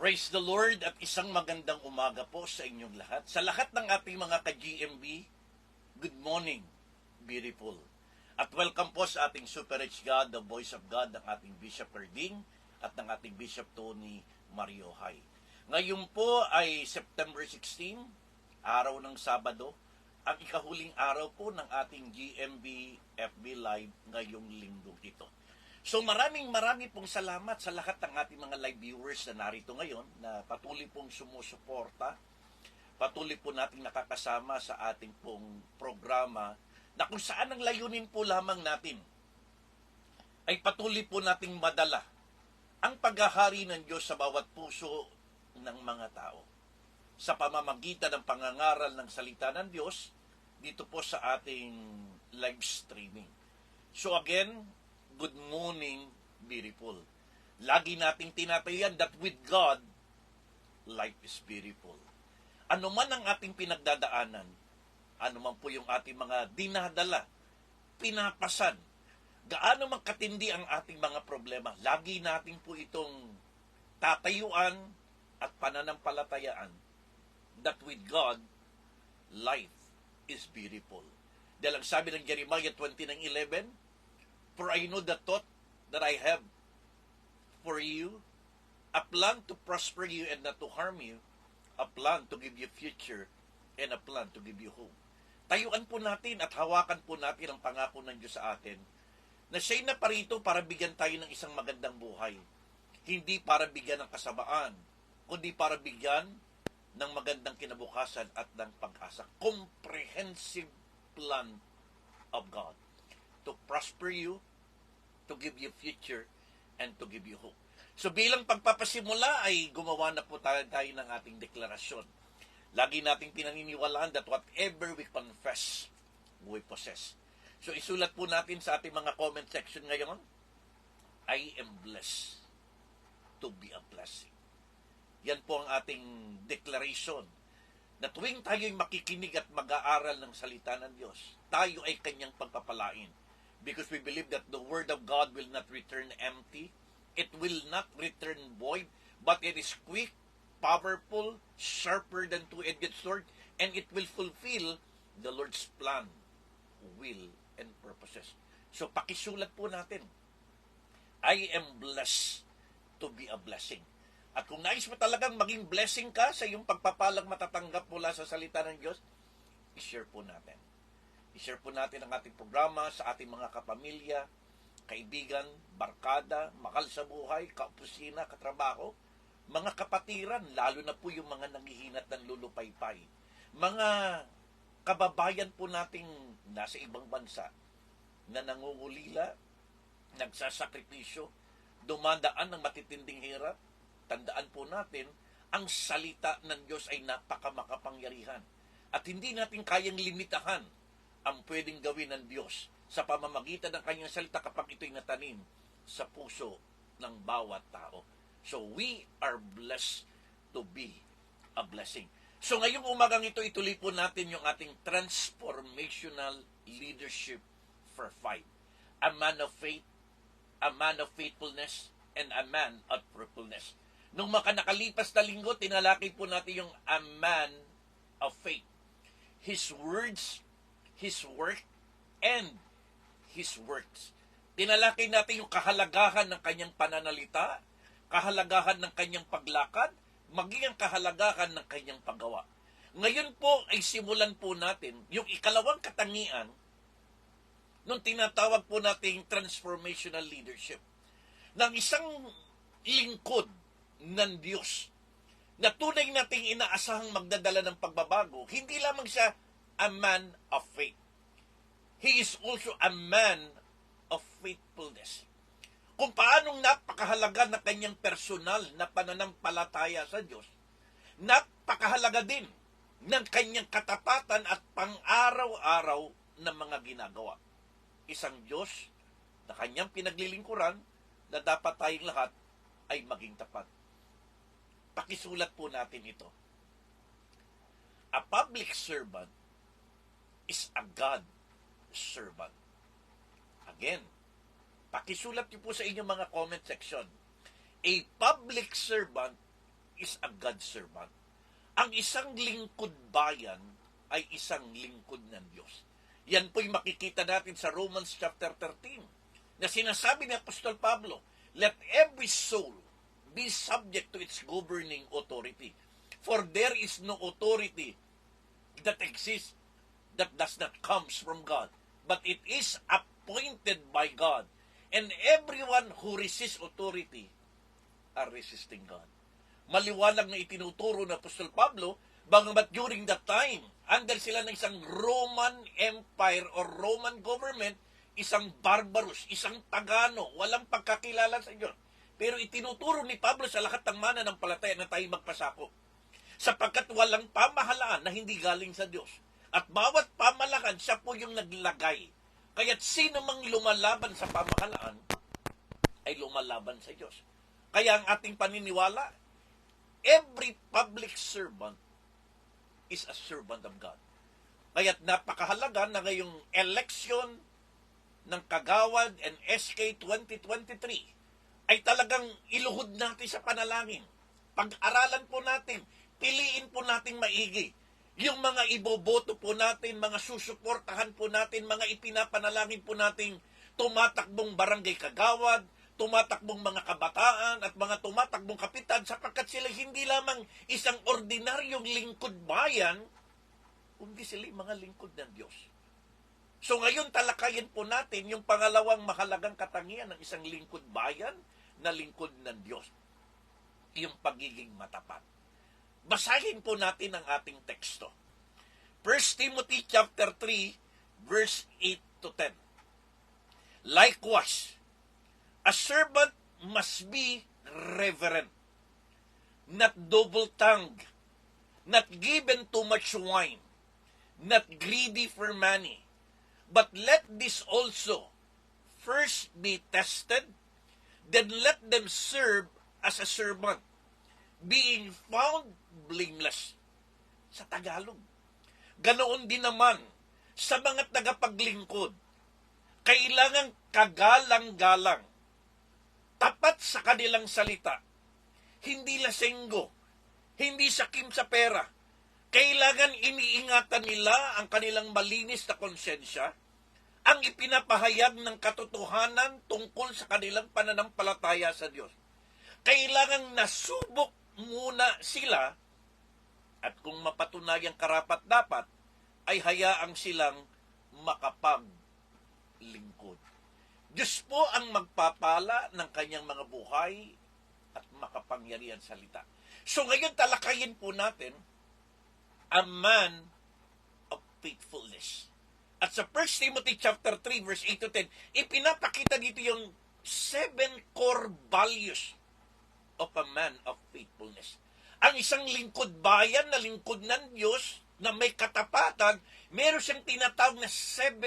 Praise the Lord at isang magandang umaga po sa inyong lahat. Sa lahat ng ating mga ka-GMB, good morning, beautiful. At welcome po sa ating Super Rich God, the Voice of God, ng ating Bishop Carding at ng ating Bishop Tony Mariohay. Ngayon po ay September 16, araw ng Sabado, ang ikahuling araw po ng ating GMB FB Live ngayong linggo ito. So marami pong salamat sa lahat ng ating mga live viewers na narito ngayon na patuloy pong sumusuporta, patuloy po nating nakakasama sa ating pong programa na kung saan ang layunin po lamang natin ay patuloy po nating madala ang paghahari ng Diyos sa bawat puso ng mga tao sa pamamagitan ng pangangaral ng salita ng Diyos dito po sa ating live streaming. So again, good morning, beautiful. Lagi nating tinatayan that with God, life is beautiful. Ano man ang ating pinagdadaanan, ano man po yung ating mga dinadala, pinapasan, gaano man katindi ang ating mga problema, lagi natin po itong tatayuan at pananampalatayaan that with God, life is beautiful. Dahil ang sabi ng Jeremiah 29:11, for I know the thought that I have for you, a plan to prosper you and not to harm you, a plan to give you future, and a plan to give you hope. Tayuan po natin at hawakan po natin ang pangako ng Diyos sa atin na siya'y naparito para bigyan tayo ng isang magandang buhay. Hindi para bigyan ng kasamaan, kundi para bigyan ng magandang kinabukasan at ng pag-asa. Comprehensive plan of God to prosper you, to give you future, and to give you hope. So bilang pagpapasimula ay gumawa na po tayo ng ating deklarasyon. Lagi nating pinaniniwalaan that whatever we confess, we possess. So isulat po natin sa ating mga comment section ngayon, I am blessed to be a blessing. Yan po ang ating declaration na tuwing tayo'y makikinig at mag-aaral ng salita ng Diyos, tayo ay kanyang pagpapalain. Because we believe that the Word of God will not return empty. It will not return void, but it is quick, powerful, sharper than two-edged sword, and it will fulfill the Lord's plan, will, and purposes. So pakisulat po natin, I am blessed to be a blessing. At kung nais mo talagang maging blessing ka sa iyong pagpapalang matatanggap mula sa salita ng Diyos, i-share po natin. I-share po natin ang ating programa sa ating mga kapamilya, kaibigan, barkada, mahal sa buhay, kaopisina, katrabaho, mga kapatiran, lalo na po yung mga nanghihinat ng lulupaypay. Mga kababayan po nating nasa ibang bansa na nangungulila, nagsasakripisyo, dumadaan ng matitinding hirap. Tandaan po natin, ang salita ng Diyos ay napakamakapangyarihan. At hindi natin kayang limitahan ang pwedeng gawin ng Diyos sa pamamagitan ng kanyang salita kapag ito'y natanim sa puso ng bawat tao. So we are blessed to be a blessing. So ngayong umagang ito, ituloy po natin yung ating transformational leadership for 5. A man of faith, a man of faithfulness, and a man of fruitfulness. Nung nakalipas na linggo, tinalakay po natin yung a man of faith. His words, his work, and his works. Tinalakay natin yung kahalagahan ng kanyang pananalita, kahalagahan ng kanyang paglakad, maging ang kahalagahan ng kanyang paggawa. Ngayon po ay simulan po natin yung ikalawang katangian nung tinatawag po nating transformational leadership. Ng isang lingkod ng Diyos na tunay nating inaasahang magdadala ng pagbabago, hindi lamang siya a man of faith. He is also a man of faithfulness. Kung paanong napakahalaga na kanyang personal na pananampalataya sa Diyos, napakahalaga din ng kanyang katapatan at pang-araw-araw na mga ginagawa. Isang Diyos na kanyang pinaglilingkuran na dapat tayong lahat ay maging tapat. Pakisulat po natin ito. A public servant is a God servant. Again, pakisulat niyo po sa inyong mga comment section. A public servant is a God servant. Ang isang lingkod bayan ay isang lingkod ng Diyos. Yan po'y makikita natin sa Romans chapter 13 na sinasabi ni Apostol Pablo, let every soul be subject to its governing authority. For there is no authority that exists that does not comes from God, but it is appointed by God. And everyone who resists authority are resisting God. Maliwanag na itinuturo ng Apostol Pablo, bagamat during that time, under sila ng isang Roman Empire or Roman government, isang barbarous, isang pagano, walang pagkakilala sa Diyos. Pero itinuturo ni Pablo sa lahat ng mananampalataya na tayo magpasako. Sapagkat walang pamahalaan na hindi galing sa Diyos. At bawat pamahalaan, siya po yung naglagay. Kaya't sino mang lumalaban sa pamahalaan, ay lumalaban sa Diyos. Kaya ang ating paniniwala, every public servant is a servant of God. Kaya't napakahalaga na ngayong election ng Kagawad and SK 2023 ay talagang iluhod natin sa panalangin. Pag-aralan po natin, piliin po natin maigi. Yung mga iboboto po natin, mga susuportahan po natin, mga ipinapanalangin po nating tumatakbong barangay kagawad, tumatakbong mga kabataan at mga tumatakbong kapitan sapagkat sila hindi lamang isang ordinaryong lingkod bayan, kundi sila mga lingkod ng Diyos. So ngayon talakayin po natin yung pangalawang mahalagang katangian ng isang lingkod bayan na lingkod ng Diyos. Yung pagiging matapat. Basahin po natin ang ating teksto. 1 Timothy chapter 3 verse 8 to 10. Likewise, a servant must be reverent, not double-tongued, not given too much wine, not greedy for money, but let this also first be tested, then let them serve as a servant, being found blameless. Sa Tagalog. Ganoon din naman sa mga tagapaglingkod. Kailangan kagalang-galang, tapat sa kanilang salita, hindi lasenggo, hindi sakim sa pera. Kailangan iniingatan nila ang kanilang malinis na konsensya, ang ipinapahayag ng katotohanan tungkol sa kanilang pananampalataya sa Diyos. Kailangan nasubok muna sila at kung mapatunayang karapat-dapat, ay hayaang silang makapaglingkod. Diyos po ang magpapala ng kanyang mga buhay at makapangyarihan salita. So ngayon talakayin po natin a man of faithfulness. At sa 1 Timothy chapter 3 verse 8 to 10, ipinapakita dito yung 7 core values of a man of faithfulness. Ang isang lingkod bayan na lingkod ng Diyos na may katapatan, meron siyang tinatawag na 7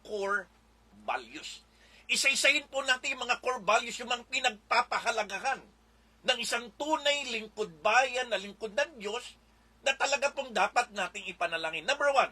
core values. Isa-isahin po natin yung mga core values, yung mga pinagpapahalagahan ng isang tunay lingkod bayan na lingkod ng Diyos na talaga pong dapat nating ipanalangin. Number 1,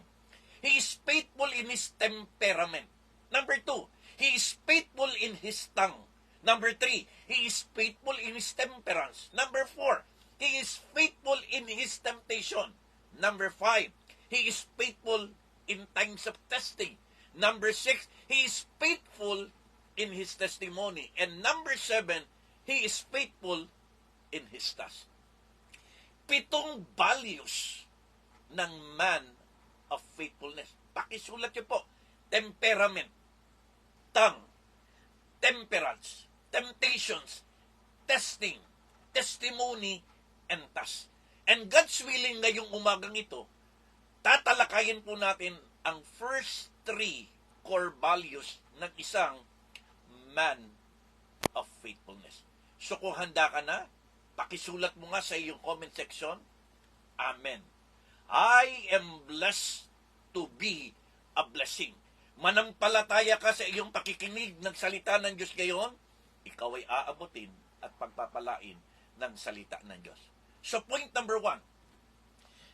he is faithful in his temperament. Number 2, he is faithful in his tongue. Number 3, he is faithful in his temperance. Number 4, he is faithful in his temptation. Number 5, he is faithful in times of testing. Number 6, he is faithful in his testimony. And number 7, he is faithful in his task. 7 values ng man of faithfulness. Pakisulat niyo po. Temperament, tongue, temperance, temptations, testing, testimony, and task. And God's willing ngayong umagang ito, tatalakayin po natin ang first 3 core values ng isang man of faithfulness. So kung handa ka na, pakisulat mo nga sa iyong comment section, Amen. I am blessed to be a blessing. Manampalataya ka sa iyong pakikinig ng salita ng Diyos ngayon, ikaw ay aabutin at pagpapalain ng salita ng Diyos. So point number 1,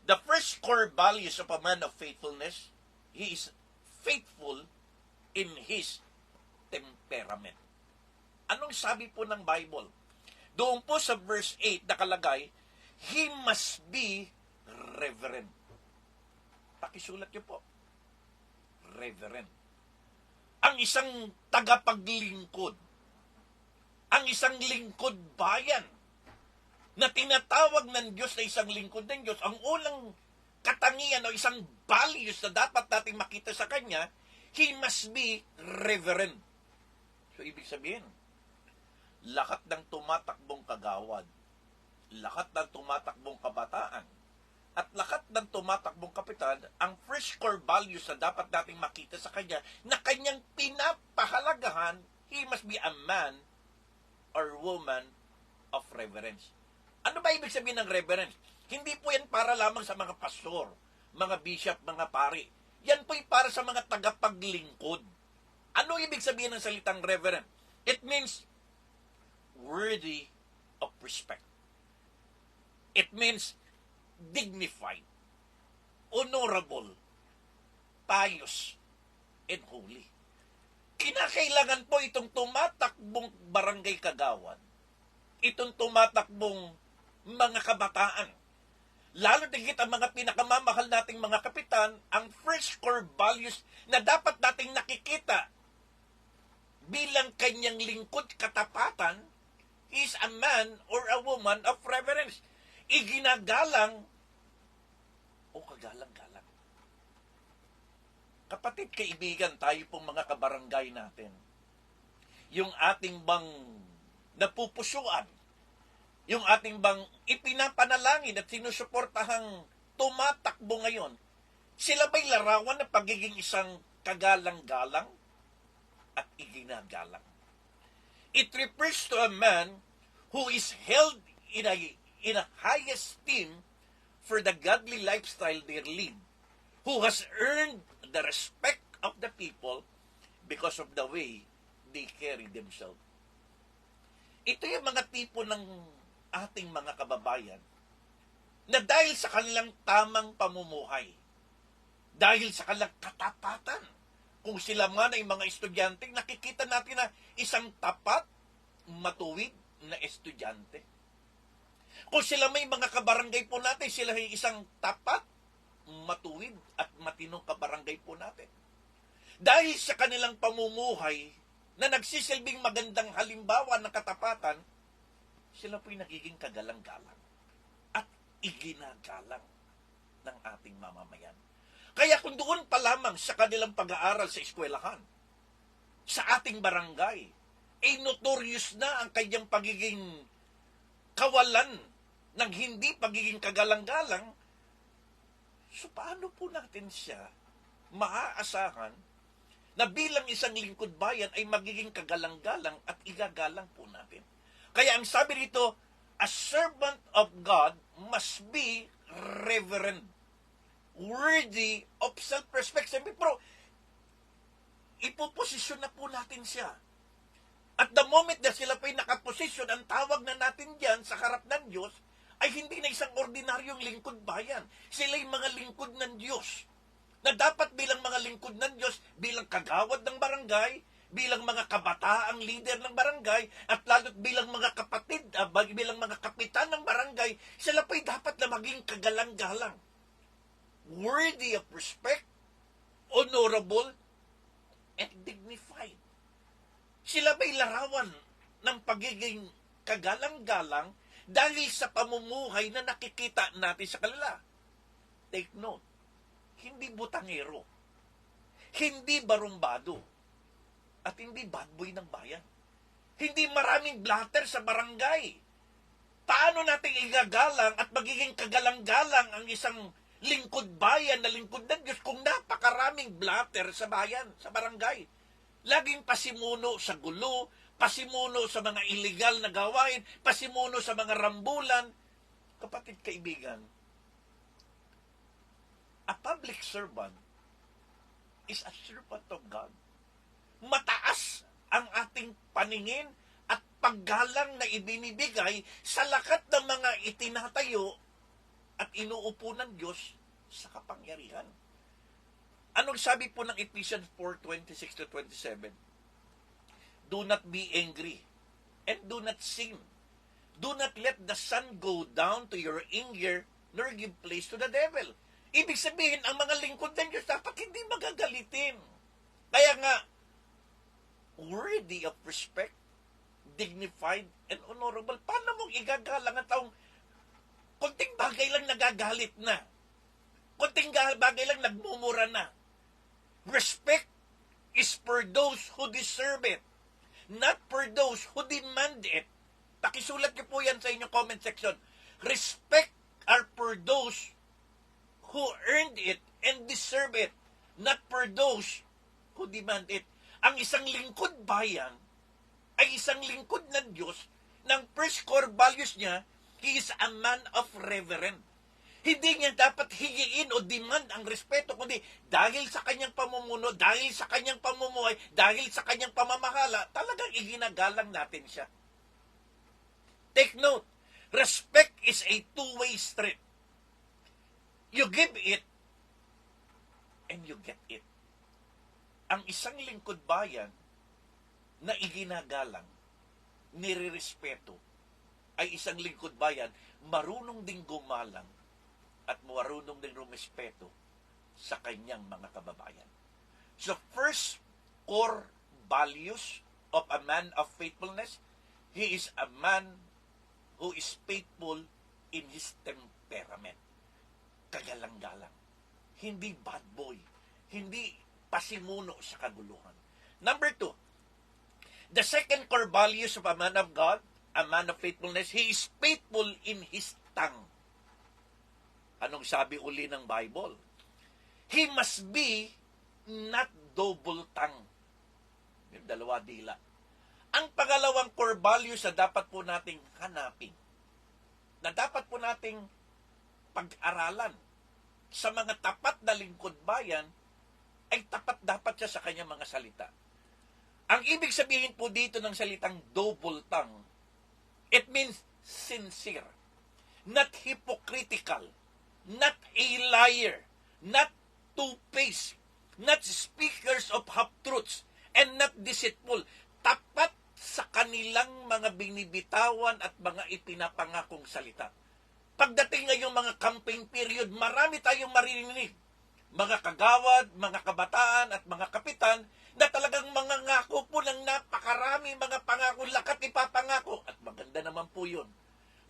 the first core values of a man of faithfulness, he is faithful in his temperament. Anong sabi po ng Bible? Doon po sa verse 8 nakalagay, he must be reverend. Pakisulat niyo po. Reverend. Ang isang tagapaglingkod, ang isang lingkod bayan, na tinatawag ng Diyos na isang lingkod ng Diyos, ang unang katangian o isang values na dapat nating makita sa Kanya, he must be reverend. So, ibig sabihin, lahat ng tumatakbong kagawad, lahat ng tumatakbong kabataan, at lahat ng tumatakbong kapitan, ang first core values na dapat nating makita sa Kanya, na Kanyang pinapahalagahan, he must be a man or woman of reverence. Ano ba ibig sabihin ng reverence? Hindi po yan para lamang sa mga pastor, mga bishop, mga pari. Yan po'y para sa mga tagapaglingkod. Ano ibig sabihin ng salitang reverend? It means worthy of respect. It means dignified, honorable, pious, and holy. Kinakailangan po itong tumatakbong barangay kagawad, itong tumatakbong mga kabataan, lalo digit ang mga pinakamamahal nating mga kapitan, ang first core values na dapat nating nakikita bilang kanyang lingkod katapatan is a man or a woman of reverence. Iginagalang o kagalang-galang. Kapatid, kaibigan, tayo pong mga kabarangay natin, yung ating bang napupusuan, yung ating bang ipinapanalangin at sinusuportahang tumatakbo ngayon, sila ba'y larawan ng pagiging isang kagalang-galang at iginagalang? It refers to a man who is held in a high esteem for the godly lifestyle they lead, who has earned the respect of the people because of the way they carry themselves. Ito yung mga tipo ng ating mga kababayan na dahil sa kanilang tamang pamumuhay, dahil sa kanilang katapatan, kung sila man ay mga estudyante, nakikita natin na isang tapat, matuwid na estudyante. Kung sila may mga kabarangay po natin, sila ay isang tapat, matuwid at matinong kabarangay po natin. Dahil sa kanilang pamumuhay na nagsisilbing magandang halimbawa ng katapatan, sila po'y nagiging kagalang-galang at iginagalang ng ating mamamayan. Kaya kung doon pa lamang sa kanilang pag-aaral sa eskwelahan, sa ating barangay, ay notorious na ang kanyang pagiging kawalan ng hindi pagiging kagalang-galang, so paano po natin siya maaasahan na bilang isang lingkod bayan ay magiging kagalang-galang at igagalang po natin? Kaya ang sabi rito, a servant of God must be reverent, worthy of self-respect. Sabi, pero ipoposisyon na po natin siya. At the moment na sila pa'y nakaposisyon, ang tawag na natin dyan sa harap ng Diyos ay hindi na isang ordinaryong lingkod bayan. Sila'y mga lingkod ng Diyos na dapat bilang mga lingkod ng Diyos, bilang kagawad ng barangay, bilang mga kabataang leader ng barangay, at lalo't bilang mga kapatid, bilang mga kapitan ng barangay, sila pa'y dapat na maging kagalang-galang, worthy of respect, honorable, and dignified. Sila ba'y larawan ng pagiging kagalang-galang dahil sa pamumuhay na nakikita natin sa kanila? Take note, hindi butangero, hindi barumbado, at hindi bad boy ng bayan. Hindi maraming blatter sa barangay. Paano natin igagalang at magiging kagalang-galang ang isang lingkod bayan na lingkod ng Diyos kung napakaraming blatter sa bayan, sa barangay? Laging pasimuno sa gulo, pasimuno sa mga illegal na gawain, pasimuno sa mga rambulan. Kapatid, kaibigan, a public servant is a servant of God. Mataas ang ating paningin at paggalang na ibinibigay sa lakat ng mga itinatayo at inuupo ng Diyos sa kapangyarihan. Anong sabi po ng Ephesians 4:26-27? Do not be angry and do not sin. Do not let the sun go down to your anger, nor give place to the devil. Ibig sabihin, ang mga lingkod ng Diyos dapat hindi magagalitin. Kaya nga, worthy of respect, dignified, and honorable. Paano mong igagalang ang taong konting bagay lang nagagalit na? Konting bagay lang nagmumura na? Respect is for those who deserve it, not for those who demand it. Pakisulat niyo po yan sa inyong comment section. Respect are for those who earned it and deserve it, not for those who demand it. Ang isang lingkod bayan ay isang lingkod ng Diyos. Ng first core values niya, he is a man of reverend. Hindi niya dapat higiin o demand ang respeto, kundi dahil sa kanyang pamumuno, dahil sa kanyang pamumuhay, dahil sa kanyang pamamahala, talagang iginagalang natin siya. Take note, respect is a two-way street. You give it, and you get it. Ang isang lingkod bayan na iginagalang, nirirespeto, ay isang lingkod bayan marunong ding gumalang at marunong ding rumespeto sa kanyang mga kababayan. So first core values of a man of faithfulness, he is a man who is faithful in his temperament. Kagalang-galang. Hindi bad boy. Hindi pasimuno sa kaguluhan. Number 2, the second core values of a man of God, a man of faithfulness, he is faithful in his tongue. Anong sabi uli ng Bible? He must be not double tongue. Yung dalawa dila. Ang pangalawang core values na dapat po nating hanapin, na dapat po nating pag-aralan sa mga tapat na lingkod bayan, ay tapat dapat siya sa kanyang mga salita. Ang ibig sabihin po dito ng salitang double tongue, it means sincere, not hypocritical, not a liar, not two-faced, not speakers of half-truths, and not deceitful. Tapat sa kanilang mga binibitawan at mga ipinapangakong salita. Pagdating ngayong mga campaign period, marami tayong maririnig. Mga kagawad, mga kabataan at mga kapitan na talagang mga ngako po ng napakarami mga pangako, lakat ipapangako. At maganda naman po yun.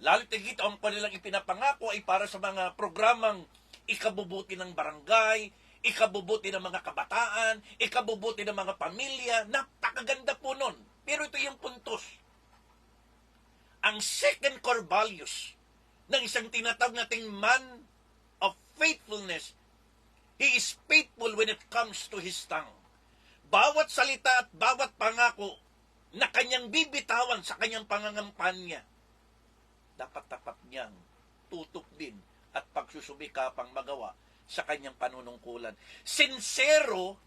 Lalo tigit ang kanilang ipinapangako ay para sa mga programang ikabubuti ng barangay, ikabubuti ng mga kabataan, ikabubuti ng mga pamilya. Napakaganda po nun. Pero ito yung puntos. Ang second core values ng isang tinatawag nating man of faithfulness, he is faithful when it comes to his tongue. Bawat salita at bawat pangako na kanyang bibitawan sa kanyang pangangampanya, dapat tapat niyang tutok din at pagsusubikapang magawa sa kanyang panunungkulan. Sincero,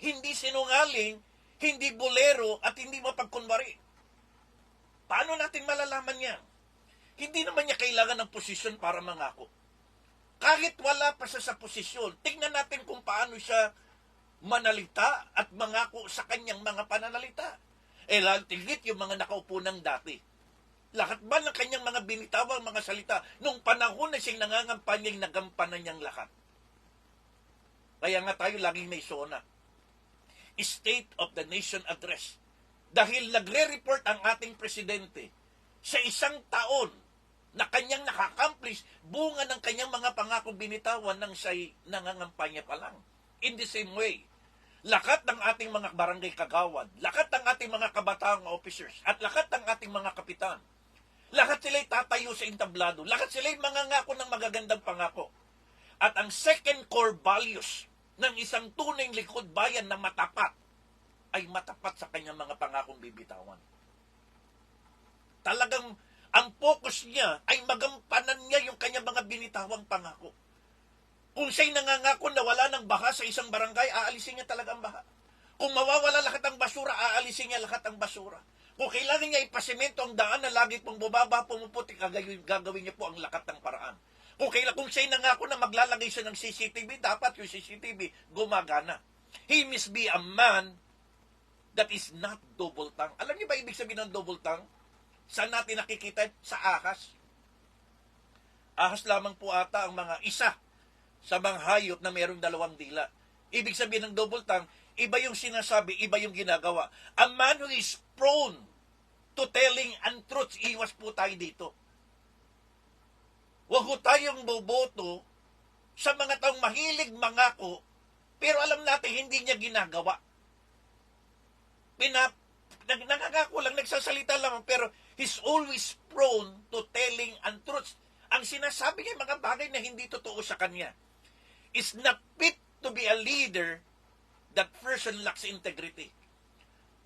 hindi sinungaling, hindi bolero, at hindi mapagkunwari. Paano natin malalaman yan? Hindi naman niya kailangan ng posisyon para mangako. Kahit wala pa siya sa posisyon, tingnan natin kung paano siya manalita at mangako sa kanyang mga pananalita. Lalo tigit yung mga nakaupo ng dati. Lahat ba ng kanyang mga binitawang mga salita nung panahon na siyang nangangampanyang nagampanan niyang lahat? Kaya nga tayo laging may sona. State of the Nation Address. Dahil nagre-report ang ating presidente sa isang taon na kanyang nakakamplish bunga ng kanyang mga pangako binitawan ng siya'y nangangampanya pa lang. In the same way, lakat ng ating mga barangay kagawad, lakat ng ating mga kabataang officers, at lakat ng ating mga kapitan, lahat sila'y tatayo sa entablado, lahat sila'y mangangako ng magagandang pangako. At ang second core values ng isang tunay likod bayan na matapat ay matapat sa kanyang mga pangakong bibitawan. Talagang ang focus niya ay magampanan niya yung kanyang mga binitawang pangako. Kung siya'y nangangako na wala ng baha sa isang barangay, aalisin niya talaga ang baha. Kung mawawala lahat ng basura, aalisin niya lahat ng basura. Kung kailangan niya ipasemento ang daan na lagi pong bubaba, pumuputi, gagawin niya po ang lakat ng paraan. Kung siya'y nangako na maglalagay siya ng CCTV, dapat yung CCTV gumagana. He must be a man that is not double tongue. Alam niyo ba ibig sabihin ng double tongue? Saan natin nakikita? Sa ahas. Ahas lamang po ata ang mga isa sa mga hayop na mayroong dalawang dila. Ibig sabihin ng double tongue, iba yung sinasabi, iba yung ginagawa. A man who is prone to telling untruths, iwas po tayo dito. Huwag po tayong boboto sa mga taong mahilig mangako, pero alam natin hindi niya ginagawa. Nangangako lang, nagsasalita lang, pero he's always prone to telling untruths. Ang sinasabi niya mga bagay na hindi totoo sa kanya is not fit to be a leader. That person lacks integrity.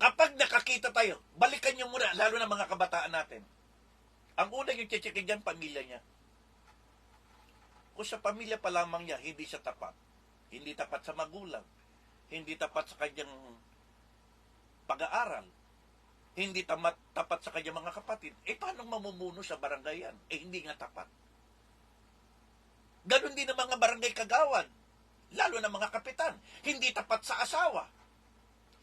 Kapag nakakita tayo, balikan niyo muna, lalo na mga kabataan natin. Ang una yung chichikin dyan, pamilya niya. Kung sa pamilya pa lamang niya, hindi siya tapat. Hindi tapat sa magulang. Hindi tapat sa kanyang pag-aaral. Hindi tapat sa kanyang mga kapatid. Paano mamumuno sa barangay yan? Hindi nga tapat. Ganon din ang mga barangay kagawad. Lalo na mga kapitan. Hindi tapat sa asawa.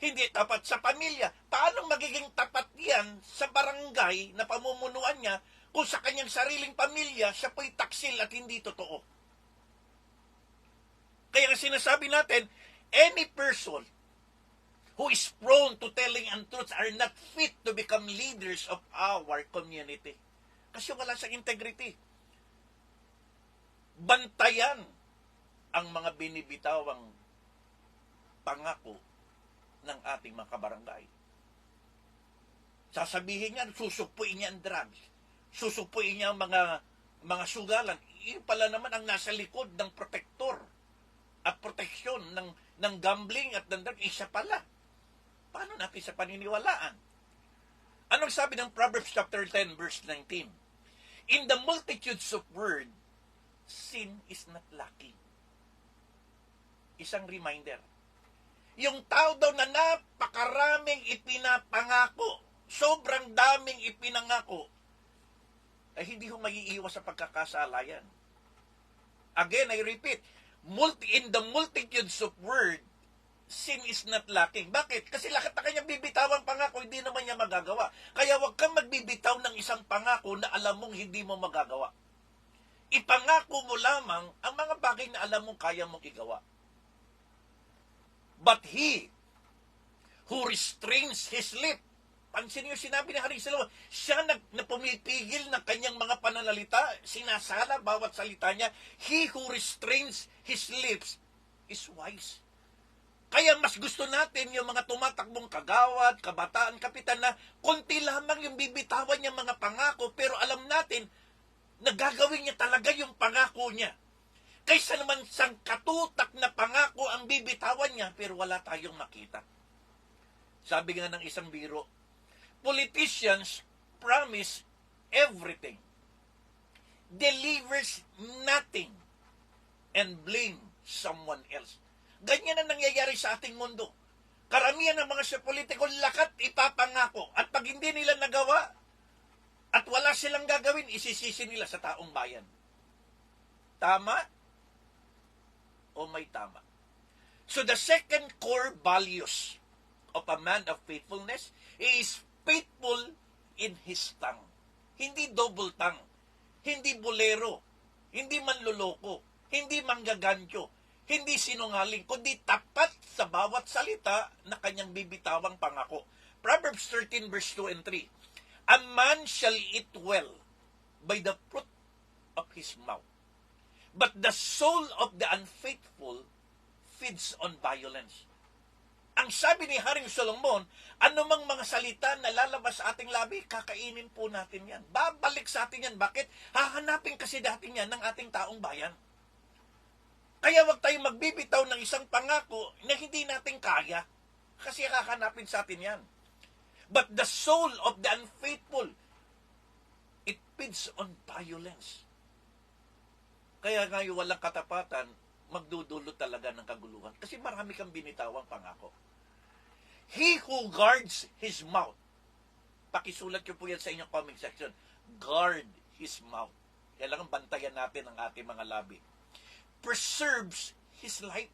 Hindi tapat sa pamilya. Paano magiging tapat yan sa barangay na pamumunuan niya kung sa kanyang sariling pamilya siya po'y taksil at hindi totoo? Kaya sinasabi natin, any person who is prone to telling untruths are not fit to become leaders of our community. Kasi wala sa integrity. Bantayan ang mga binibitawang pangako ng ating mga kabarangay. Sasabihin niya, susupuin niya ang drugs. Susupuin niya ang mga sugalan. Iyon pala naman ang nasa likod ng protektor at proteksyon ng gambling at ng drugs. Isa pala. Paano natin sa paniniwalaan? Anong sabi ng Proverbs chapter 10 verse 19? In the multitudes of words, sin is not lacking. Isang reminder. Yung tao daw na napakaraming ipinapangako, sobrang daming ipinangako, ay hindi ho maiiwas sa pagkakasalayan. Again, I repeat, in the multitudes of words, sin is not lacking. Bakit? Kasi lahat na kanyang bibitawang pangako, hindi naman niya magagawa. Kaya huwag kang magbibitaw ng isang pangako na alam mong hindi mo magagawa. Ipangako mo lamang ang mga bagay na alam mong kaya mong igawa. But he who restrains his lip, pansin niyo sinabi ni Haring Solomon, siya na pumipigil ng kanyang mga pananalita, sinasala bawat salita niya, he who restrains his lips is wise. Kaya mas gusto natin yung mga tumatakbong kagawad, kabataan, kapitan na konti lamang yung bibitawan niya mga pangako, pero alam natin na gagawin niya talaga yung pangako niya. Kaysa naman sang katutak na pangako ang bibitawan niya, pero wala tayong makita. Sabi nga ng isang biro, politicians promise everything, delivers nothing, and blame someone else. Ganyan ang nangyayari sa ating mundo. Karamihan ng mga sa politiko, lakat ipapangako. At pag hindi nila nagawa, at wala silang gagawin, isisisi nila sa taong bayan. Tama? O may tama? So the second core values of a man of faithfulness is faithful in his tongue. Hindi double tongue. Hindi bolero. Hindi manloloko. Hindi manggaganyo. Hindi sinungaling, kundi tapat sa bawat salita na kanyang bibitawang pangako. Proverbs 13 verse 2 and 3. A man shall eat well by the fruit of his mouth, but the soul of the unfaithful feeds on violence. Ang sabi ni Haring Solomon, anumang mga salita na lalabas sa ating labi, kakainin po natin yan. Babalik sa atin yan. Bakit? Hahanapin kasi natin yan ng ating taong bayan. Kaya wag tayong magbibitaw ng isang pangako na hindi natin kaya. Kasi hahanapin sa atin yan. But the soul of the unfaithful, it feeds on violence. Kaya ngayon walang katapatan, magdudulot talaga ng kaguluhan. Kasi marami kang binitawang pangako. He who guards his mouth. Pakisulat nyo po yan sa inyong comment section. Guard his mouth. Kailangan bantayan natin ang ating mga labi. Preserves his life.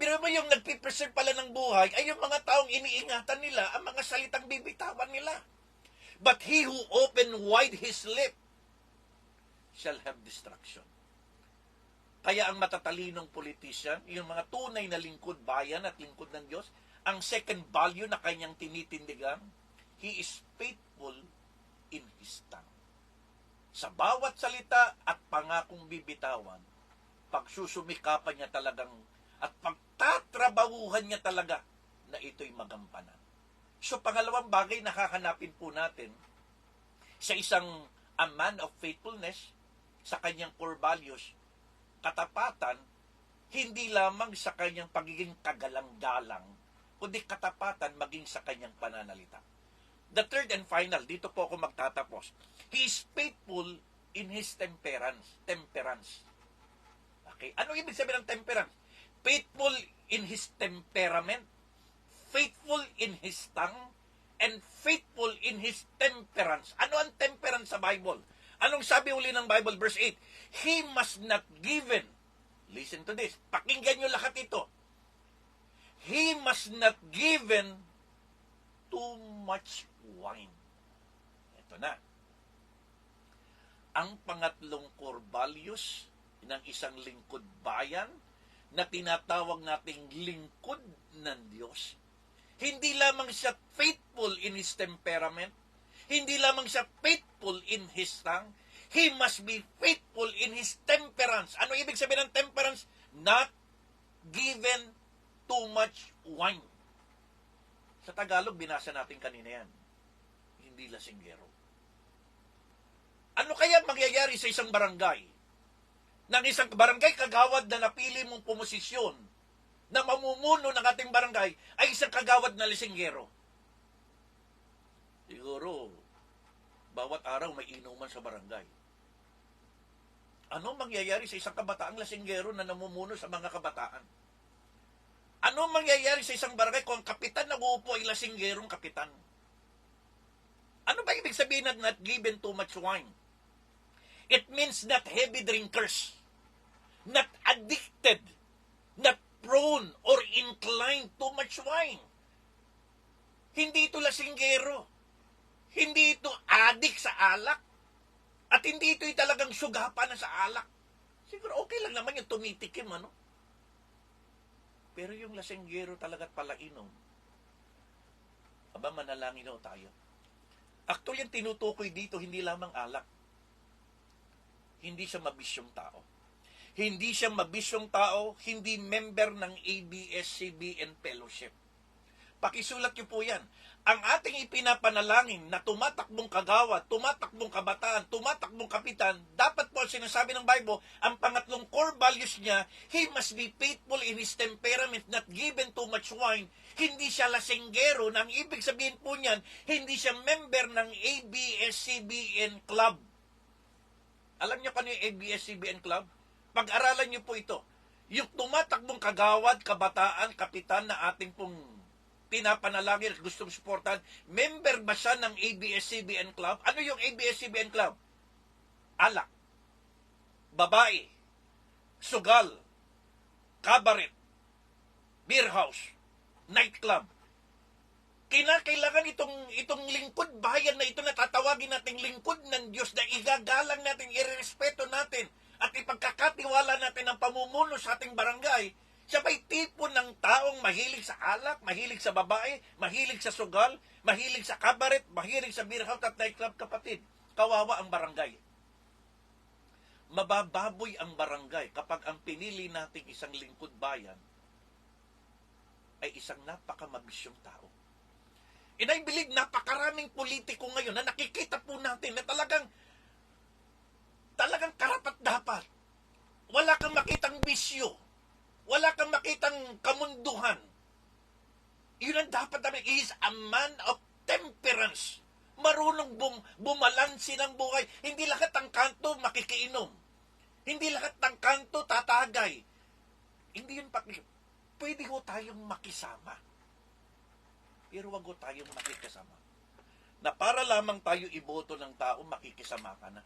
Biro mo yung nagpipreserve pala ng buhay ay yung mga taong iniingatan nila ang mga salitang bibitawan nila. But he who open wide his lip shall have destruction. Kaya ang matatalinong politician, yung mga tunay na lingkod bayan at lingkod ng Diyos, ang second value na kanyang tinitindigan, he is faithful in his tongue. Sa bawat salita at pangakong bibitawan, pagsusumikapan niya talagang at pagtatrabahuhan niya talaga na ito'y magampanan. So pangalawang bagay na hahanapin po natin sa isang a man of faithfulness, sa kanyang core values, katapatan, hindi lamang sa kanyang pagiging kagalang-galang, kundi katapatan maging sa kanyang pananalita. The third and final, dito po ako magtatapos. He is faithful in his temperance. Okay? Ano ibig sabihin ng temperance? Faithful in his temperament, faithful in his tongue, and faithful in his temperance. Ano ang temperance sa Bible? Anong sabi uli ng Bible? Verse 8, he must not given, listen to this, pakinggan nyo lahat ito, he must not given too much wine. Ito na. Ang pangatlong core values ng isang lingkod bayan na tinatawag nating lingkod ng Diyos, hindi lamang siya faithful in his temperament, hindi lamang siya faithful in his tongue, he must be faithful in his temperance. Ano ibig sabihin ng temperance? Not given too much wine. Sa Tagalog, binasa natin kanina yan. Hindi lasinggero. Ano kaya mangyayari sa isang barangay? Nang isang barangay kagawad na napili mong pumosisyon na mamumuno ng ating barangay ay isang kagawad na lasinggero. Siguro, bawat araw may inuman sa barangay. Ano mangyayari sa isang kabataang lasinggero na namumuno sa mga kabataan? Ano mangyayari sa isang barangay kung ang kapitan na uupo ay lasinggerong kapitan? Ano ba ibig sabihin na not given too much wine? It means not heavy drinkers, not addicted, not prone or inclined too much wine. Hindi ito lasinggero. Hindi ito adik sa alak. At hindi ito talagang sugapan na sa alak. Siguro okay lang naman yung tumitikim, ano? Pero yung lasinggero talaga't palainom. Aba, manalangin o tayo. Actually, yung tinutukoy dito, hindi lamang alak. Hindi siya mabisyong tao. Hindi siya mabisyong tao, hindi member ng ABS-CBN Fellowship. Pakisulat niyo po yan. Ang ating ipinapanalangin na tumatakbong kagawad, tumatakbong kabataan, tumatakbong kapitan, dapat po sinasabi ng Bible, ang pangatlong core values niya, he must be faithful in his temperament, not given too much wine. Hindi siya lasinggero, nang ibig sabihin po niyan, hindi siya member ng ABS-CBN Club. Alam niyo kano yung ABS-CBN Club? Pag-aralan niyo po ito. Yung tumatakbong kagawad, kabataan, kapitan na ating pong pinapanalangin at gustong suportahan, member ba siya ng ABS-CBN Club? Ano yung ABS-CBN Club? Alak, babae, sugal, cabaret, beer house, nightclub. Kinakailangan itong lingkod bayan na ito na tatawagin nating lingkod ng Diyos na igagalang natin, irerespeto natin at ipagkakatiwala natin ang pamumuno sa ating barangay. Siya ba'y tipo ng taong mahilig sa alak, mahilig sa babae, mahilig sa sugal, mahilig sa cabaret, mahilig sa beer house at nightclub, kapatid? Kawawa ang barangay. Mabababoy ang barangay kapag ang pinili nating isang lingkod bayan ay isang napakamabisyong tao. And I believe napakaraming politiko ngayon na nakikita po natin na talagang karapat dapat. Wala kang makitang bisyo. Wala kang makitang kamunduhan. Yun ang dapat namin. He is a man of temperance. Marunong bumalansi ng buhay. Hindi lahat ng kanto makikiinom. Hindi lahat ng kanto tatagay. Hindi yun pwede ho tayong makisama. Pero wag ho tayong makikisama. Na para lamang tayo iboto ng tao, makikisama ka na.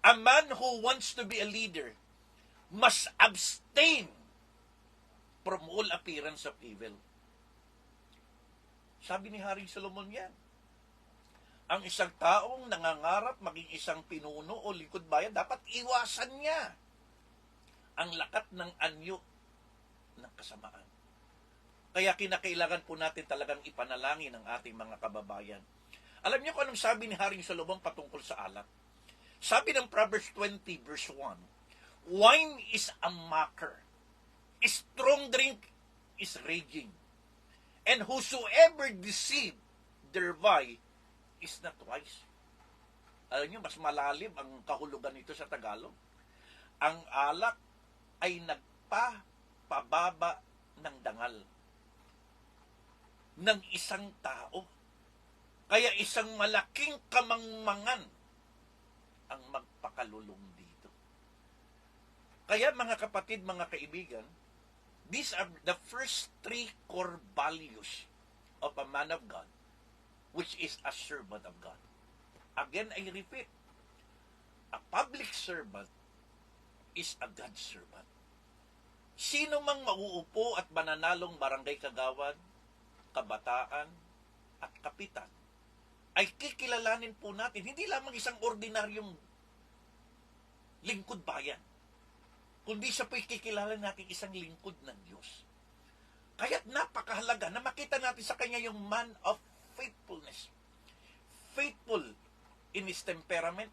A man who wants to be a leader must abstain from all appearance of evil. Sabi ni Haring Solomon yan. Ang isang taong nangangarap maging isang pinuno o lingkod bayan, dapat iwasan niya ang lakat ng anyo ng kasamaan. Kaya kinakailangan po natin talagang ipanalangin ang ating mga kababayan. Alam niyo kung anong sabi ni Haring Solomon patungkol sa alak? Sabi ng Proverbs 20 verse 1, wine is a mocker, strong drink is raging, and whosoever deceive thereby is not wise. Alam niyo, mas malalim ang kahulugan nito sa Tagalog. Ang alak ay nagpapababa ng dangal ng isang tao. Kaya isang malaking kamangmangan ang magpakalulong dito. Kaya mga kapatid, mga kaibigan, these are the first three core values of a man of God, which is a servant of God. Again, I repeat, a public servant is a God servant. Sino mang mauupo at mananalong barangay kagawad, kabataan, at kapitan, ay kikilalanin po natin, hindi lamang isang ordinaryong lingkod bayan, kundi siya po'y kikilala natin isang lingkod ng Diyos. Kaya't napakahalaga na makita natin sa kanya yung man of faithfulness. Faithful in his temperament,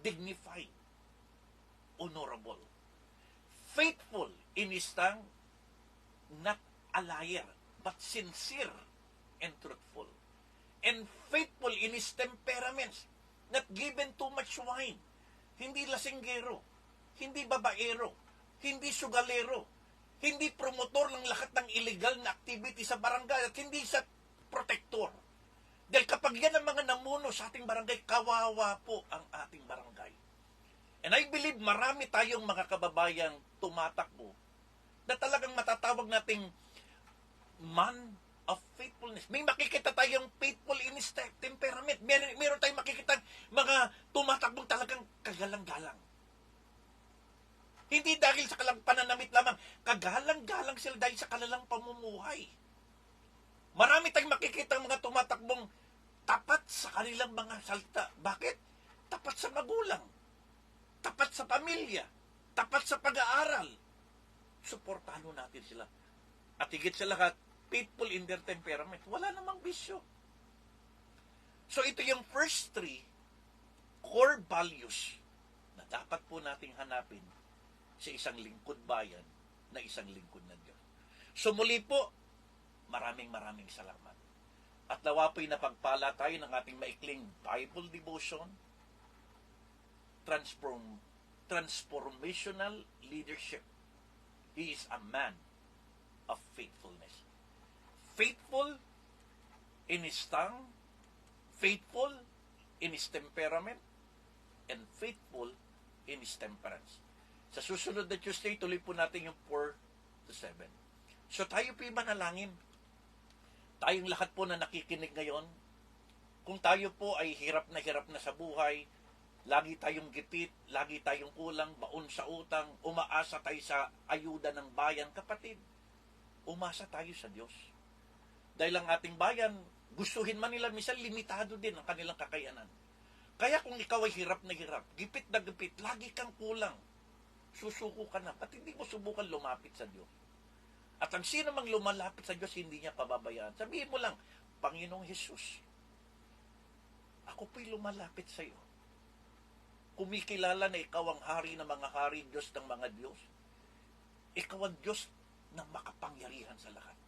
dignified, honorable. Faithful in his tongue, not a liar, but sincere and truthful. And faithful in his temperaments, not given too much wine. Hindi lasinggero, hindi babaero, hindi sugalero, hindi promotor ng lahat ng illegal na activity sa barangay at hindi sa protector. Dahil kapag yan ang mga namuno sa ating barangay, kawawa po ang ating barangay. And I believe marami tayong mga kababayang tumatakbo na talagang matatawag nating man of faithfulness. May makikita tayong faithful in his temperament. Meron tayong makikita mga tumatakbong talagang kagalang-galang. Hindi dahil sa kalang pananamit lamang, kagalang-galang sila dahil sa kanilang pamumuhay. Marami tayong makikita mga tumatakbong tapat sa kanilang mga salita. Bakit? Tapat sa magulang, tapat sa pamilya, tapat sa pag-aaral. Suportahan natin sila. At higit sa lahat, faithful in their temperament. Wala namang bisyo. So ito yung first three core values na dapat po nating hanapin sa isang lingkod bayan na isang lingkod ng Diyos. So muli po, maraming salamat. At nawa po'y napagpala tayo ng ating maikling Bible devotion, transformational leadership. He is a man of faithfulness. Faithful in his tongue, faithful in his temperament, and faithful in his temperance. Sa susunod na Tuesday, tuloy po natin yung 4 to 7. So tayo po manalangin. Tayong lahat po na nakikinig ngayon, kung tayo po ay hirap na sa buhay, lagi tayong gipit, lagi tayong kulang, baon sa utang, umaasa tayo sa ayuda ng bayan, kapatid, umasa tayo sa Diyos. Dahil ang ating bayan, gustuhin man nila, minsan limitado din ang kanilang kakayanan. Kaya kung ikaw ay hirap na hirap, gipit na gipit, lagi kang kulang, susuko ka na, at hindi mo subukan lumapit sa Diyos. At ang sino mang lumalapit sa Diyos, hindi niya pababayaan. Sabihin mo lang, Panginoong Jesus, ako po'y lumalapit sa iyo. Kumikilala na ikaw ang hari ng mga hari, Diyos ng mga Diyos. Ikaw ang Diyos na makapangyarihan sa lahat.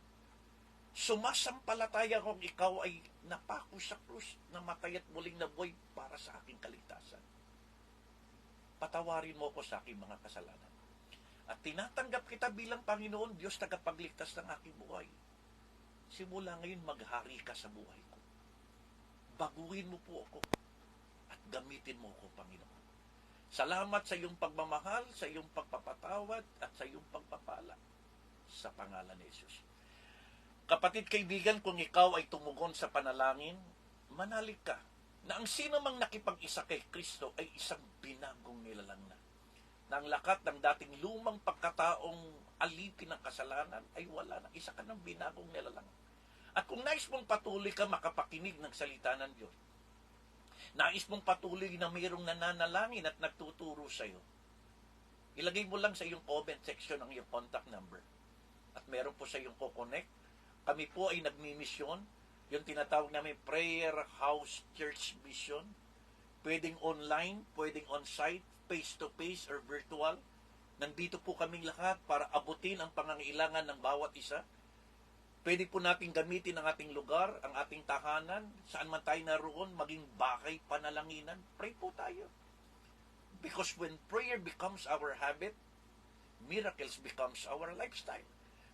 Sumasampalataya kung ikaw ay napako sa krus, namatay at muling nabuhay para sa aking kaligtasan. Patawarin mo ko sa aking mga kasalanan. At tinatanggap kita bilang Panginoon, Diyos tagapagligtas ng aking buhay. Simula ngayon, maghari ka sa buhay ko. Baguhin mo po ako at gamitin mo ako, Panginoon. Salamat sa iyong pagmamahal, sa iyong pagpapatawad, at sa iyong pagpapala. Sa pangalan ni Jesus. Kapatid, kaibigan, kung ikaw ay tumugon sa panalangin, manalig ka na ang sino mang nakipag-isa kay Kristo ay isang binagong nilalang na. Na ang lakat ng dating lumang pagkataong alipin ng kasalanan ay wala na. Isa ka ng binagong nilalang. At kung nais mong patuloy ka makapakinig ng salita ng Diyos, nais mong patuloy na mayroong nananalangin at nagtuturo sa'yo, ilagay mo lang sa iyong comment section ang iyong contact number. At meron po sa iyong kukonect. Kami po ay nagmimisyon, yung tinatawag namin Prayer House Church Mission. Pwedeng online, pwedeng on-site, face-to-face or virtual. Nandito po kaming lahat para abutin ang pangangailangan ng bawat isa. Pwede po natin gamitin ang ating lugar, ang ating tahanan, saan man tayo naroon, maging bakay panalanginan. Pray po tayo. Because when prayer becomes our habit, miracles becomes our lifestyle.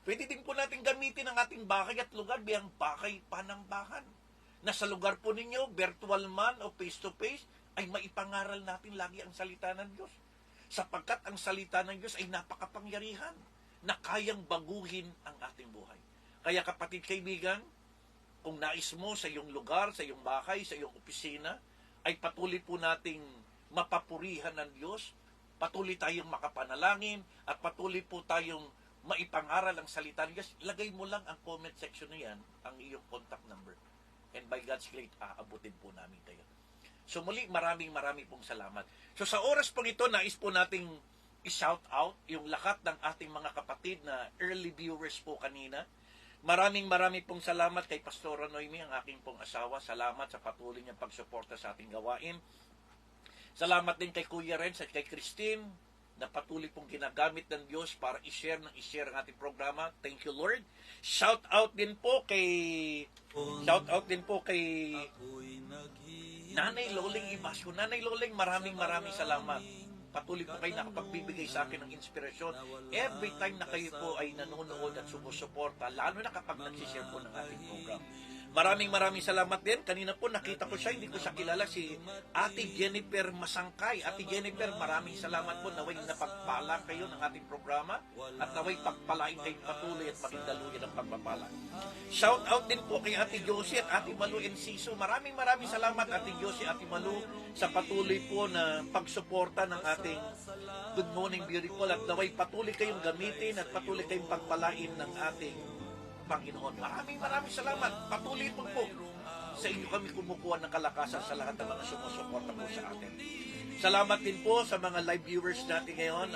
Pwede din po natin gamitin ang ating bakay at lugar biyang bakay panambahan. Nasa lugar po ninyo, virtual man o face-to-face, ay maipangaral natin lagi ang salita ng Diyos. Sapagkat ang salita ng Diyos ay napakapangyarihan na kayang baguhin ang ating buhay. Kaya kapatid kaibigan, kung nais mo sa iyong lugar, sa iyong bahay, sa iyong opisina, ay patuloy po nating mapapurihan ng Diyos, patuloy tayong makapanalangin, at patuloy po tayong maipangaral ang salita ng Diyos, ilagay mo lang ang comment section na yan, ang iyong contact number. And by God's grace, aabutin po namin kayo. So muli, maraming pong salamat. So sa oras pong ito, nais po nating i-shout out yung lahat ng ating mga kapatid na early viewers po kanina. Maraming pong salamat kay Pastora Noemi, ang aking pong asawa. Salamat sa patuloy niyang pagsuporta sa ating gawain. Salamat din kay Kuya Renz at kay Christine na patuloy pong ginagamit ng Diyos para i-share ang ating programa. Thank you, Lord. Shout out din po kay Nanay Loling Imasyo. Nanay Loling, maraming salamat. Patuloy po kayo nakapagbibigay sa akin ng inspirasyon. Every time na kayo po ay nanonood at sumusuporta, lalo na kapag nagsishare po ng ating program. Maraming salamat din. Kanina po nakita ko siya, hindi ko siya kilala, si Ate Jennifer Masangkay. Ate Jennifer, maraming salamat po. Naway napagpala kayo ng ating programa at naway pagpalain kayong patuloy at maging daluyan ng pagpapala. Shout out din po kay Ate Josie at Ate Malu Enciso. Maraming salamat Ate Josie at Ate Malu sa patuloy po na pagsuporta ng ating Good Morning Beautiful at naway patuloy kayong gamitin at patuloy kayong pagpalain ng ating Panginoon. Maraming salamat. Patuloy po sa inyo kami kumukuha ng kalakasan sa lahat ng mga sumusuporta po sa atin. Salamat din po sa mga live viewers natin ngayon.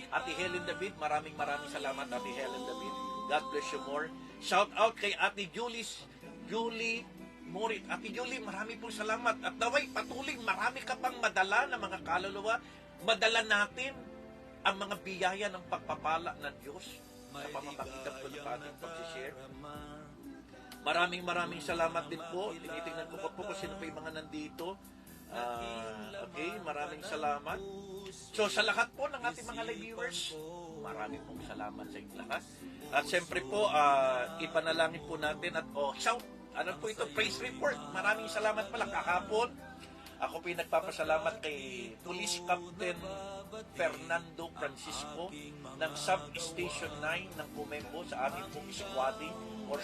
Ate Helen David, maraming salamat Ate Helen David. God bless you more. Shout out kay Ate Julie Morit. Ate Julie, marami pong salamat. At naway patuloy, marami ka pang madala na mga kaluluwa. Madala natin ang mga biyaya ng pagpapala ng Diyos sa pamamagitan po ng ating pag-share. Maraming salamat din po. Tinitingnan ko po kung sino pa yung mga nandito. Okay, maraming salamat. So sa lahat po ng ating mga live viewers, maraming pong salamat sa inyo lahat. At siyempre po, ipanalangin po natin at shout, ano po ito, praise report. Maraming salamat pala kahapon. Ako po yung nagpapasalamat kay Police Captain Fernando Francisco ng Sub-Station 9 ng Comembo sa ating pong squading or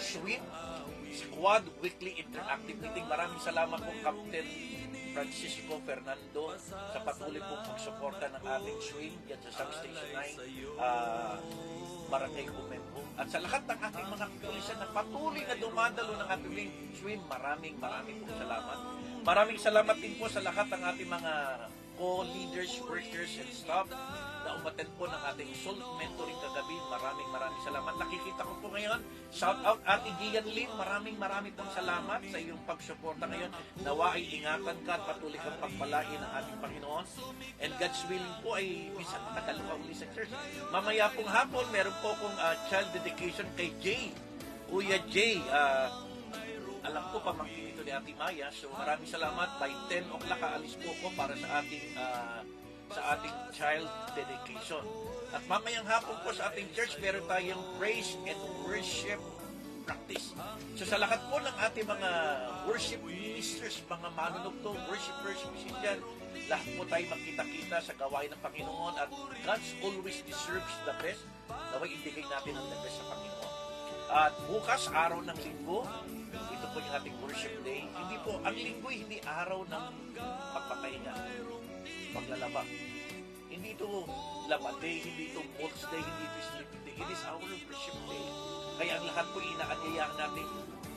Squad Weekly Interactive Meeting. Maraming salamat po Captain Francisco Fernando sa patuloy pong pagsuporta ng ating swing yan sa Sub-Station 9 Barangay Comembo. At sa lahat ng ating mga pulisan na patuloy na dumadalo ng ating swing, maraming pong salamat. Maraming salamat din po sa lahat ng ating mga co-leaders, workers, and staff na umattend po ng ating Soul Mentoring kagabi. Maraming salamat. Nakikita ko po ngayon, shout out Ate Gian Lynn, maraming pong salamat sa iyong pagsuporta ngayon. Nawa ay ingatan ka at patuloy kang pagpalain ng ating Panginoon. And God's willing po ay minsan makadalo ka uli sa church. Mamaya pong hapon, meron po akong child dedication kay Jay. Kuya Jay, alam ko pamangkin ito ni Ate Maya, so maraming salamat. By 10 o'clock aalis po ko para sa ating child dedication. At mamayang hapon po sa ating church, meron tayong praise and worship practice. So sa lahat po ng ating mga worship ministers, mga manunugtong, worshipers, musician, lahat po tayo magkita-kita sa gawain ng Panginoon at God's always deserves the best. Naway ibigay natin ang the best sa Panginoon. At bukas, araw ng linggo, ito po yung ating worship day. Ang linggo hindi araw ng pagpapahinga, paglalaba. Hindi ito laba day, hindi ito malls day, hindi ito sleeping day. It is our worship day. Kaya ang lahat po inaanyayaan natin,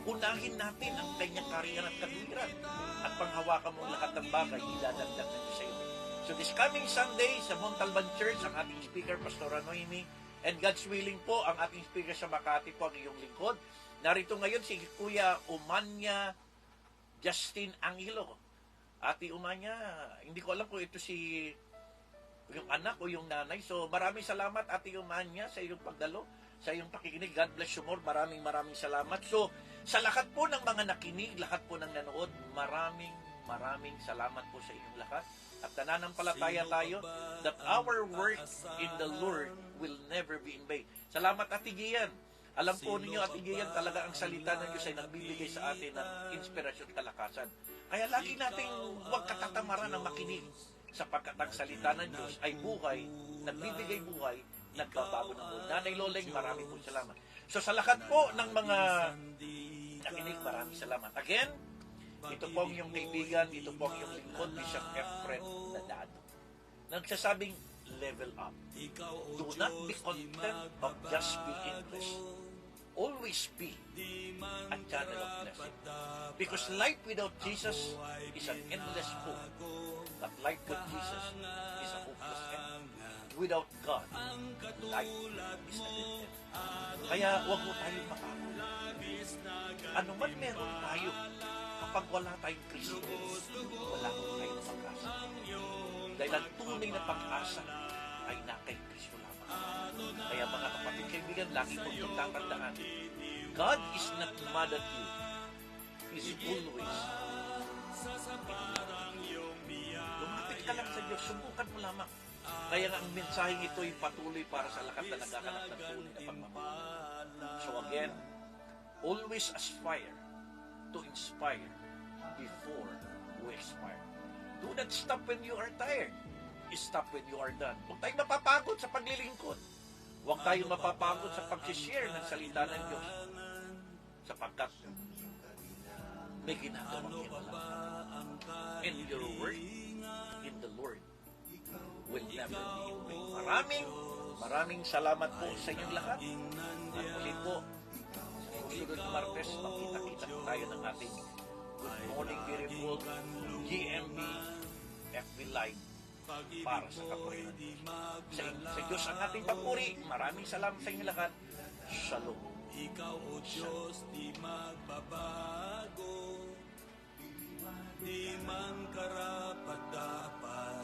Unahin natin ang kanyang kariyan at katwiran. At panghawakan mo lahat ng bagay, idadagdag na Diyos sa iyo. So this coming Sunday sa Montalban Church, ang ating speaker, Pastor Noemi, and God's willing po, ang ating speaker sa Makati po, ang iyong lingkod. Narito ngayon si Kuya Umanya Justin Angelo. Ate Umanya, hindi ko alam kung ito si yung anak o yung nanay. So maraming salamat Ate Umanya sa iyong pagdalo, sa iyong pakikinig. God bless you more. Maraming salamat. So sa lahat po ng mga nakinig, lahat po ng nanood, maraming salamat po sa inyong lahat. At nananampalataya tayo that our work in the Lord will never be in vain. Salamat Ate Gian. Alam po ninyo, Ate Gian, talaga ang salita ng Diyos ay nagbibigay sa atin ng inspirasyon at kalakasan. Kaya lagi nating huwag katatamaran ng makinig, sapagkat ang salita ng Diyos ay buhay, nagbibigay buhay, nagbabago ng buhay. Nanay Loleng, marami po salamat. So sa lahat po ng mga nakinig, maraming salamat. Again, ito po ang iyong kaibigan, ito po ang iyong lingkod, Bishop Efren Nadado. Nagsasabing, level up. Do not be content of just being blessed. Always be a channel of blessing. Because life without Jesus is an endless hope. But life with Jesus is a hopeless end. Without God, life is a dead end. Kaya huwag mo tayong makakot. Ano man meron tayo, kapag wala tayong Kristo, wala ko tayong pag-asa. Dahil ang tunay na pag-asa ay na kay Kristo lamang. Kaya mga kapatid kaibigan, lagi kong tatandaan, God is not mad at you. He's always lumapit ka lang sa Diyos, subukan mo lamang. Kaya nga ang mensaheng ito ay patuloy para sa lahat na nagkakanap ng tunay na pagmamahal. So again, always aspire to inspire before we expire. Do not stop when you are tired. Stop when you are done. Huwag tayong mapapagod sa paglilingkod. Huwag tayong mapapagod sa pag-share ng salita ng Diyos. Sapagkat may ginagawang kinalaman. And your work in the Lord will never be in vain. Maraming salamat po sa inyong lahat. At muli po, sa susunod na Martes, makita-kita tayo ng ating Good Morning Beautiful GMB FB Live para sa kapurihan ng Diyos. Sa Diyos ang ating papuri. Maraming salamat sa inyo lahat. Shalom. Ikaw o Diyos di magbabago, di man karapat-dapat.